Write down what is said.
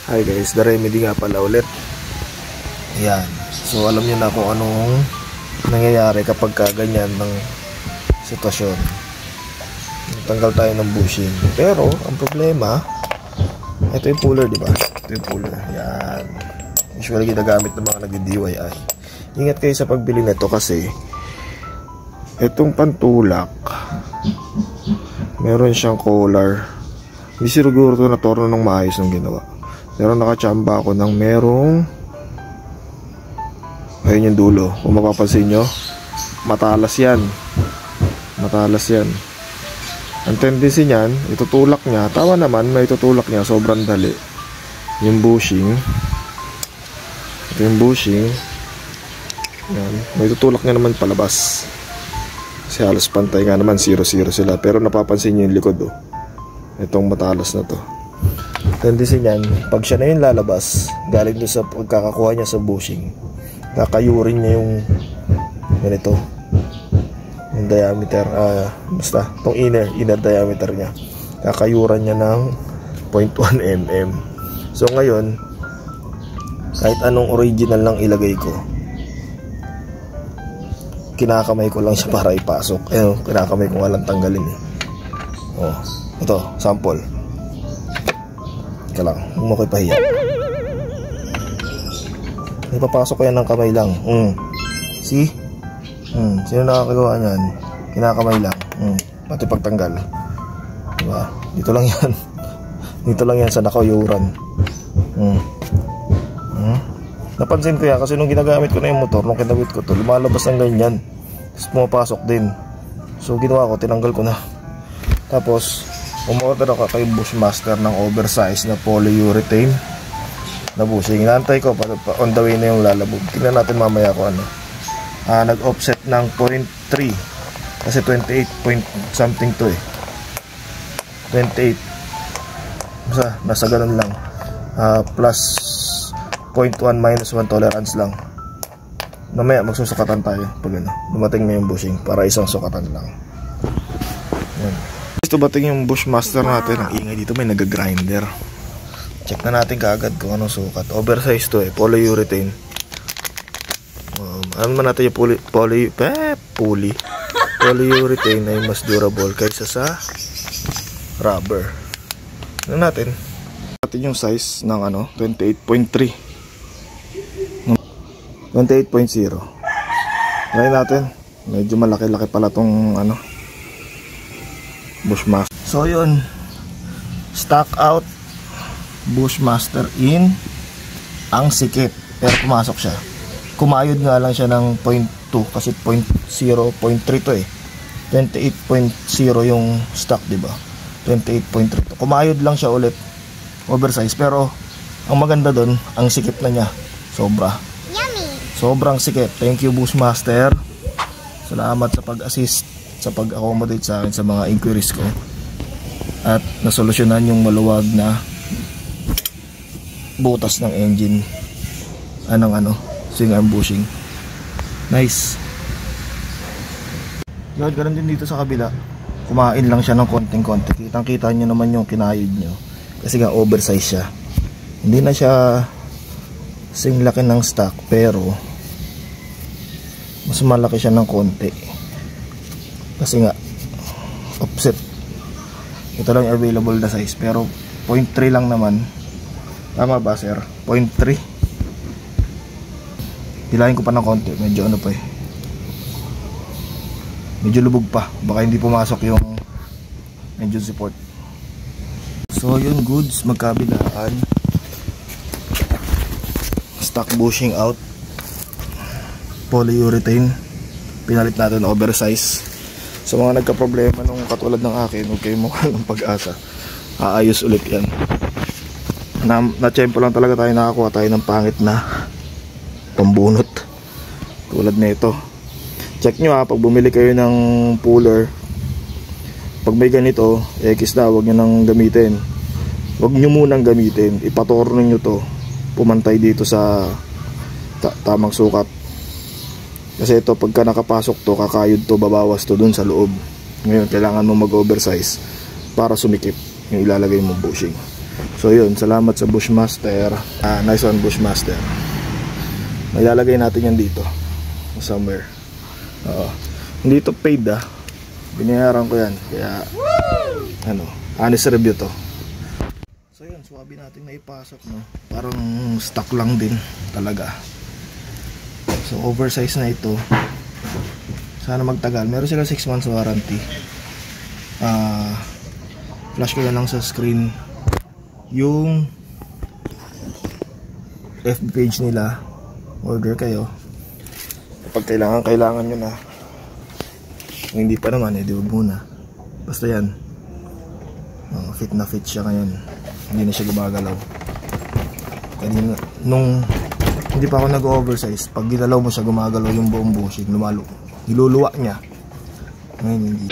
Hi guys, The Remedy nga pala ulit. Ayan. So alam niyo na kung anong nangyayari kapag ganyan ng sitwasyon. Tanggal tayo ng bushing. Pero ang problema, ito yung puller, di ba? Ito yung puller. Ayan. Usually ginagamit ng mga nagdi-DIY. Ingat kayo sa pagbili nito kasi itong pantulak, meron siyang collar. Hindi siguro ito natorno ng maayos ng ginawa. Pero nakachamba ako ng merong, ayun yung dulo. Kung mapapansin nyo, matalas yan. Matalas yan. Ang tendency niyan, itutulak niya. Tama naman, may itutulak niya. Sobrang dali. Yung bushing. Ito yung bushing. Yan. May itutulak niya naman palabas. Kasi halos pantay nga naman, 0-0 sila. Pero napapansin nyo yung likod, oh. Itong matalas na to. Tendency niyan, pag siya na yung lalabas, galing doon sa pagkakakuha niya sa bushing, kakayurin niya yung ganito, yung diameter, basta itong inner diameter niya, kakayuran niya ng 0.1 mm. So ngayon, kahit anong original lang ilagay ko, kinakamay ko lang siya para ipasok. Ayun, kinakamay ko nga lang tanggalin eh. Oh, ito, sample. Ika lang, huwag mo ko'y pahiya. Ipapasok ko yan ng kamay lang. See? Sino nakakagawa niyan? Kinakamay lang. Pati pagtanggal. Diba? Dito lang yan. Dito lang yan sa nakayuran. Napansin ko yan kasi nung ginagamit ko na yung motor, nung kinabit ko to, lumalabas ng ganyan. Tapos pumapasok din. So ginawa ko, tinanggal ko na. Tapos umorder ako kay Bushmaster ng oversize na polyurethane na bushing. Inaantay ko on the way na yung lalabog. Tingnan natin mamaya ko ano. Nag-offset ng 0.3 kasi 28 point something to eh. 28. Basta nasa ganun lang. Plus 0.1 minus 1 tolerance lang. Mamaya magsusukatan tayo pag ano, dumating na yung bushing para isang sukatan lang. Yan. Dumating yung Bushmaster natin. Ang ingay dito, may nag-grinder. Check na natin kaagad kung anong sukat. Oversize to eh, polyurethane. Ano man natin yung polyurethane ay mas durable kaysa sa rubber. Ano natin? Natin yung size ng ano, 28.3 28.0. Ngayon natin, medyo malaki-laki pala tong ano, Bushmaster. So yun, stock out Bushmaster in ang sikip, pero pumasok siya. Kumayod nga lang siya ng 0.2 kasi 0.3 to eh. 28.0 yung stock, diba? 28.3 to. Kumayod lang siya ulit, oversize, pero ang maganda doon, ang sikip na niya sobra. Yummy. Sobrang sikip. Thank you Bushmaster. Salamat sa pag-assist, sa pag-accommodate sa akin sa mga inquiries ko at nasolusyonan yung maluwag na butas ng engine swing arm bushing. Nice. Yun, ganun din dito sa kabila. Kumain lang siya ng konting-konti. Kitang-kita nyo naman yung kinayod nyo kasi nga oversize siya. Hindi na siya sing laki ng stock pero mas malaki siya ng konti kasi nga offset. Ito lang yung available na size pero 0.3 lang naman. Tama ba sir? 0.3. Hilahin ko pa ng konti. Medyo ano pa eh, medyo lubog pa, baka hindi pumasok yung engine support. So yun goods, magkabilaan. Stock bushing out, polyurethane, pinalit natin oversize. Sa mga nagka-problema nung katulad ng akin, huwag kayong mukha ng pag-asa, aayos ulit yan. Na-tsempo lang talaga tayo, nakakuha tayo ng pangit na pambunot tulad na ito. Check nyo pag bumili kayo ng puller, pag may ganito X na, huwag nyo nang gamitin. Huwag nyo munang gamitin, ipatorno nyo to pumantay dito sa tamang sukat. Kasi ito, pagka nakapasok to, kakayod to, babawas to dun sa loob. Ngayon, kailangan mo mag-oversize para sumikip yung ilalagay mong bushing. So yun, salamat sa Bushmaster. Nice one, Bushmaster. Ilalagay natin yan dito somewhere. Hindi ito paid binayaran ko yan, kaya honest review to. So yun, suwabi natin na ipasok, no? Parang stock lang din talaga. So oversize na ito. Sana magtagal. Meron sila 6 months warranty. Flash ko na lang sa screen yung FB page nila. Order kayo kapag kailangan nyo na. Kung hindi pa naman, di wag muna. Basta yan, fit na fit siya ngayon. Hindi na siya gumagalaw. Kanina, nung hindi pa ako nag-oversize, pag ginalaw mo siya, gumagalaw yung buong bushing, niluluwa niya. Ngayon hindi.